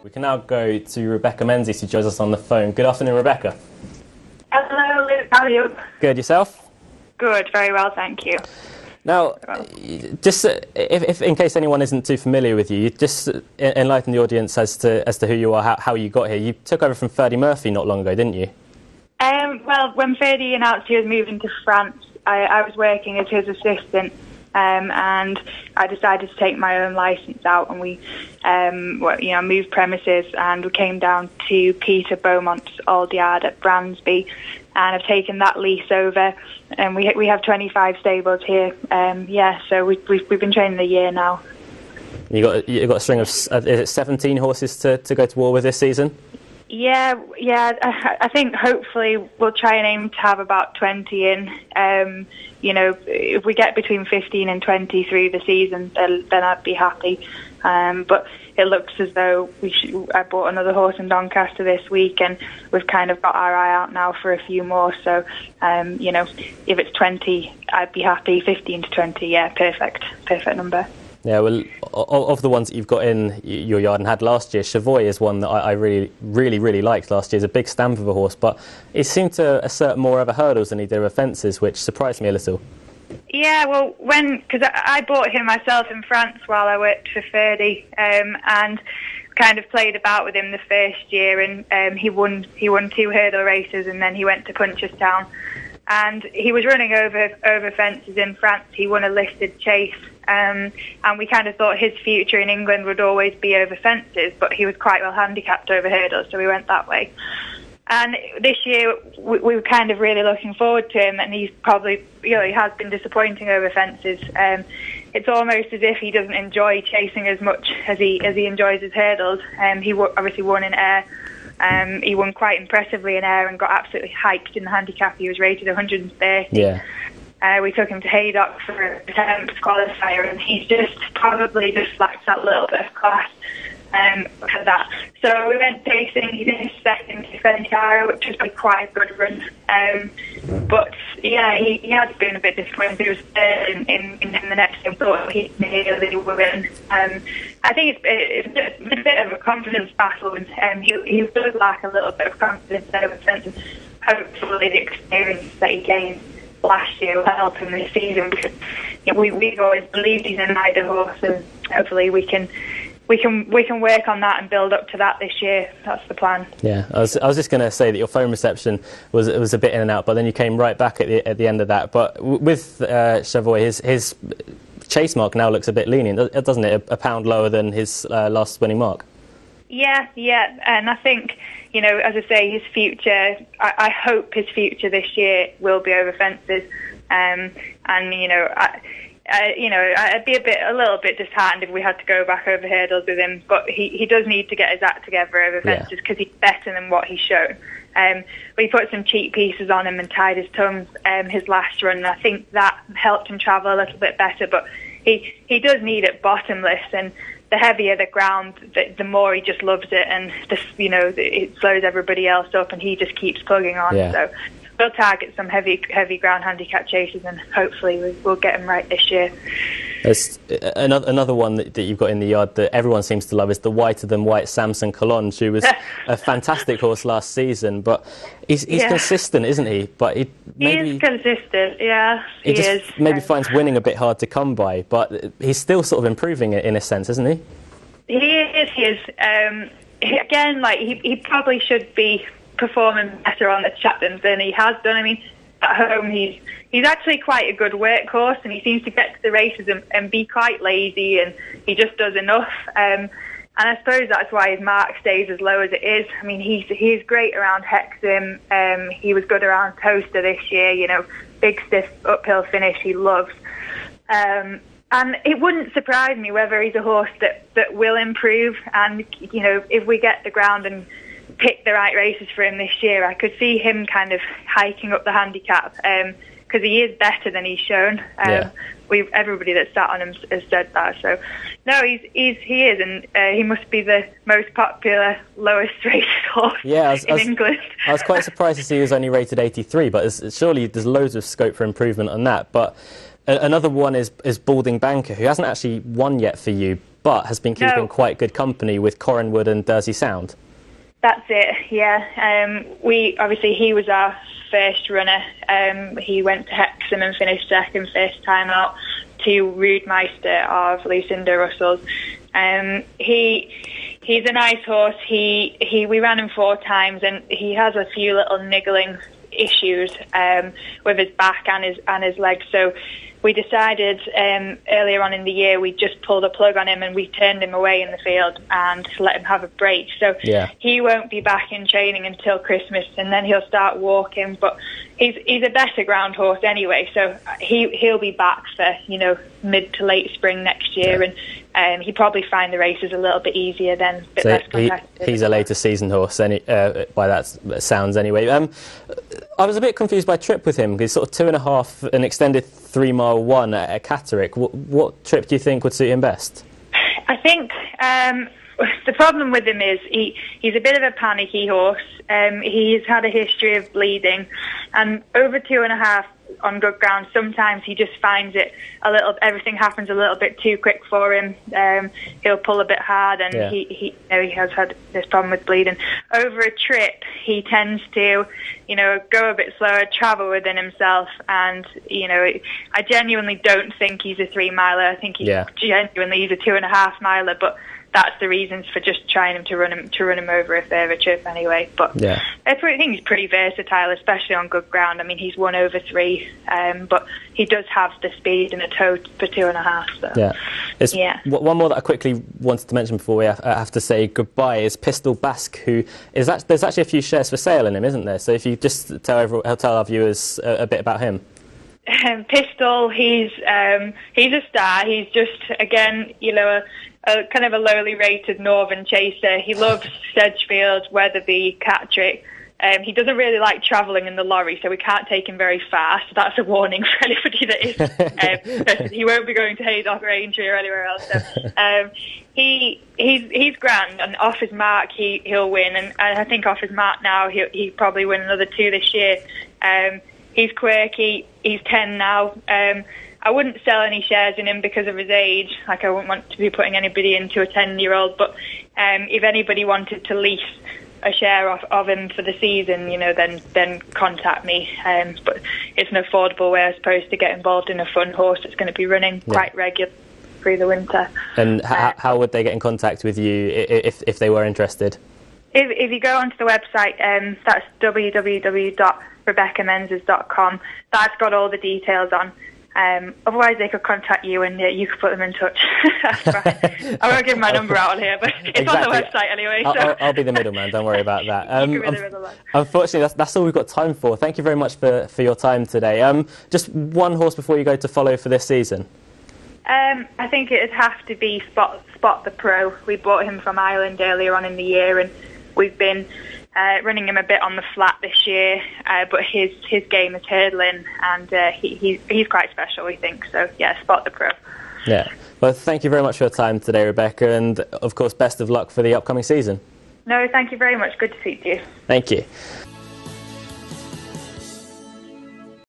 We can now go to Rebecca Menzies, who joins us on the phone. Good afternoon, Rebecca. Hello, Luke. How are you? Good, yourself? Good, very well, thank you. Now, just if in case anyone isn't too familiar with you, just enlighten the audience as to who you are, how you got here. You took over from Ferdy Murphy not long ago, didn't you? Well, when Ferdy announced he was moving to France, I was working as his assistant, and I decided to take my own licence out, and we, moved premises, and we came down to Peter Beaumont's old yard at Bransby, and I've taken that lease over, and we have 25 stables here. So we've been training a year now. You got a string of is it 17 horses to go to war with this season? Yeah. I think hopefully we'll try and aim to have about 20 in. If we get between 15 and 20 through the season, then I'd be happy. But it looks as though I bought another horse in Doncaster this week, and we've kind of got our eye out now for a few more. So, if it's 20, I'd be happy. 15 to 20, yeah, perfect number. Yeah, well, of the ones that you've got in your yard and had last year, Chavoy is one that I really liked last year. It's a big stamp of a horse, but he seemed to assert more over hurdles than he did over fences, which surprised me a little. Yeah, well, because I bought him myself in France while I worked for Ferdy, and kind of played about with him the first year, and he won 2 hurdle races, and then he went to Punchestown, and he was running over fences in France. He won a listed chase, and we kind of thought his future in England would always be over fences, but he was quite well handicapped over hurdles, so we went that way. And this year, we were kind of really looking forward to him, and he's probably, he has been disappointing over fences. It's almost as if he doesn't enjoy chasing as much as he enjoys his hurdles. He obviously won in air. He won quite impressively in air and got absolutely hiked in the handicap. He was rated 130. Yeah. We took him to Haydock for a 10th qualifier, and he's probably just lacked that little bit of class. For that. So we went racing. He finished second to Fenchara, which was quite a good run. But yeah, he has been a bit disappointed. He was third in the next game. Thought he'd nearly win. I think it's a bit of a confidence battle, and he does lack a little bit of confidence over fences. Hopefully, the experience that he gained last year will help him this season, because we've always believed he's a rider horse, and hopefully we can work on that and build up to that this year. That's the plan. Yeah, I was just going to say that your phone reception was a bit in and out, but then you came right back at the end of that. But with Chavoy, his chase mark now looks a bit lenient, doesn't it? A pound lower than his last winning mark. Yeah, and I think, as I say, his future. I hope his future this year will be over fences, I'd be a little bit disheartened if we had to go back over hurdles with him, but he does need to get his act together over fences, because he's better than what he's shown. We put some cheek pieces on him and tied his tongue his last run, and I think that helped him travel a little bit better, but he does need it bottomless, and the heavier the ground, the more he just loves it, and it slows everybody else up, and he just keeps plugging on. Yeah. So we'll target some heavy ground handicap chases, and hopefully we'll get him right this year. Another one that you've got in the yard that everyone seems to love is the whiter than white Samson Collonge, who was a fantastic horse last season, but he's consistent, isn't he? But he is consistent, yeah. He maybe finds winning a bit hard to come by, but he's still sort of improving it in a sense, isn't he? He is. Again, he probably should be performing better on the Chatterton than he has done. I mean, at home he's actually quite a good workhorse, and he seems to get to the races and be quite lazy, and he just does enough. And I suppose that's why his mark stays as low as it is. I mean, he's great around Hexham. He was good around Toaster this year. Big stiff uphill finish he loves. And it wouldn't surprise me whether he's a horse that will improve. And if we get the ground and pick the right races for him this year, I could see him kind of hiking up the handicap, because he is better than he's shown. Everybody that sat on him has said that. So no, he is, and he must be the most popular lowest rated horse in England. I was quite surprised to see he was only rated 83, but surely there's loads of scope for improvement on that. But another one is Balding Banker, who hasn't actually won yet for you, but has been keeping quite good company with Corrinwood and Dursey Sound. That's it, yeah. He was our first runner. He went to Hexham and finished second first time out to Rudemeister of Lucinda Russell's. He's a nice horse. We ran him 4 times, and he has a few little niggling issues with his back and his legs. So we decided earlier on in the year we just pulled a plug on him and we turned him away in the field and let him have a break. So he won't be back in training until Christmas, and then he'll start walking. But he's a better ground horse anyway, so he'll be back for mid to late spring next year, and he'd probably find the races a little bit easier then, a bit less competitive. He's a later season horse, by that sounds anyway. I was a bit confused by trip with him. He's sort of 2.5, an extended 3-mile one at Catterick. What trip do you think would suit him best? I think the problem with him is he's a bit of a panicky horse. He's had a history of bleeding, and over 2.5 on good ground, sometimes he just finds everything happens a little bit too quick for him. He'll pull a bit hard, and he has had this problem with bleeding. Over a trip, he tends to, go a bit slower, travel within himself, and, I genuinely don't think he's a 3-miler. I think he's a 2.5-miler, but that's the reasons for just trying to run him over a further trip anyway. But I think he's pretty versatile, especially on good ground. I mean, he's won over 3, but he does have the speed and a toe for 2.5. So. One more that I quickly wanted to mention before we have to say goodbye is Pistol Basque, who is there's actually a few shares for sale in him, isn't there? So if you just tell our viewers a bit about him. Pistol, he's a star. He's just, again, a kind of a lowly rated northern chaser. He loves Sedgefield, Wetherby, Catterick. He doesn't really like travelling in the lorry, so we can't take him very far. So that's a warning for anybody that is. He won't be going to Haydock Range or anywhere else. So, he's grand, and off his mark he'll win. And I think off his mark now he'll probably win another 2 this year. He's quirky. He's 10 now. I wouldn't sell any shares in him because of his age. Like, I wouldn't want to be putting anybody into a 10-year-old. But if anybody wanted to lease a share of him for the season, then contact me. But it's an affordable way, I suppose, to get involved in a fun horse that's going to be running quite regularly through the winter. And how would they get in contact with you if they were interested? If you go onto the website, that's www.RebeccaMenzies.com. That's got all the details on. Otherwise, they could contact you and you could put them in touch. That's right. I won't give my number out on here, but it's on the website anyway. So. I'll be the middleman, don't worry about that. You can be the middleman. Unfortunately, that's all we've got time for. Thank you very much for your time today. Just one horse before you go to follow for this season. I think it'd have to be Spot the Pro. We bought him from Ireland earlier on in the year, and we've been running him a bit on the flat this year, but his game is hurdling, and he's quite special, we think. So, Spot the Pro. Yeah. Well, thank you very much for your time today, Rebecca, and, of course, best of luck for the upcoming season. No, thank you very much. Good to speak to you. Thank you.